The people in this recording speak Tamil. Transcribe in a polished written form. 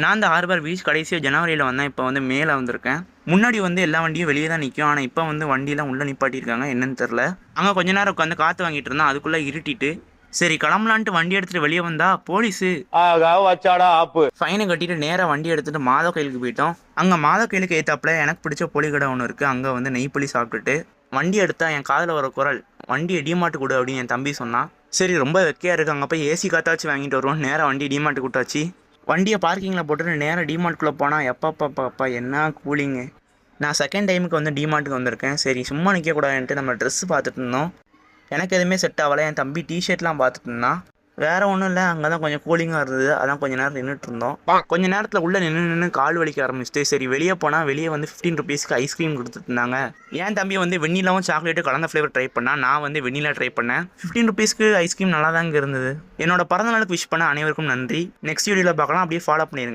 நான் இந்த ஹார்பர் பீச் கடைசியாக ஜனவரியில் வந்தேன். இப்போ வந்து மேலே வந்திருக்கேன். முன்னாடி வந்து எல்லா வண்டியும் வெளியே தான் நிற்கும். ஆனால் இப்போ வந்து வண்டியெலாம் உள்ளே நிப்பாட்டியிருக்காங்க. என்னன்னு தெரில. அங்கே கொஞ்ச நேரம் உட்காந்து காற்று வாங்கிட்டு இருந்தேன். அதுக்குள்ளே இருட்டிட்டு சரி கிளம்பலான்ட்டு வண்டி எடுத்துகிட்டு வெளியே வந்தா போலீஸு வச்சாடா ஆப்பு ஃபைனை கட்டிட்டு நேராக வண்டி எடுத்துகிட்டு மாதவ கோயிலுக்கு போயிட்டோம். அங்கே மாதவ கோயிலுக்கு ஏற்றாப்புல எனக்கு பிடிச்ச பொலி கடை ஒன்று இருக்குது. அங்கே வந்து நெய் புளி சாப்பிட்டுட்டு வண்டி எடுத்தா என் காதில் வர குரல் வண்டியை டிமார்ட் கொடு அப்படின்னு என் தம்பி சொன்னான். சரி ரொம்ப வெக்கையாக இருக்குது, அங்கே போய் ஏசி காத்தாச்சு வாங்கிட்டு வருவோம். நேராக வண்டி டிமார்ட் கூட்டாச்சு. வண்டியை பார்க்கிங்கில் போட்டுட்டு நேராக டிமார்ட்குள்ளே போனால் எப்பா என்ன கூலிங்கு. நான் செகண்ட் டைமுக்கு வந்து டிமார்ட்டுக்கு வந்திருக்கேன். சரி சும்மா நிற்கக்கூடாதுன்ட்டு நம்ம ட்ரெஸ்ஸு பார்த்துட்டு இருந்தோம். எனக்கு எதுவுமே செட் ஆகலை. என் தம்பி டிஷர்ட்லாம் பார்த்துட்டு இருந்தான். வேறு ஒன்றும் இல்லை, அங்கே தான் கொஞ்சம் கூலிங்காக இருந்தது. அதான் கொஞ்சம் நேரம் நின்றுட்டு இருந்தோம். கொஞ்சம் நேரத்தில் உள்ளே நின்று கால் வலிக்க ஆரம்பிச்சிட்டு சரி வெளியே போனால் வெளியே வந்து 15 ருபீஸ்க்கு ஐஸ்கிரீம் கொடுத்துட்டு இருந்தாங்க. என் தம்பி வந்து வெண்ணிலாவும் சாக்லேட்டு கலந்த ஃப்ளேவர் ட்ரை பண்ணால், நான் வந்து வெண்ணிலா ட்ரை பண்ணேன். 15 ருபீஸ்க்கு ஐஸ்கிரீம் நல்லா தாங்க இருந்தது. என்னோட பிறந்த நாளுக்கு விஷ் பண்ண அனைவருக்கும் நன்றி. நெக்ஸ்ட் வீடியோவில் பார்க்கலாம். அப்படியே ஃபாலோ பண்ணிடுங்க.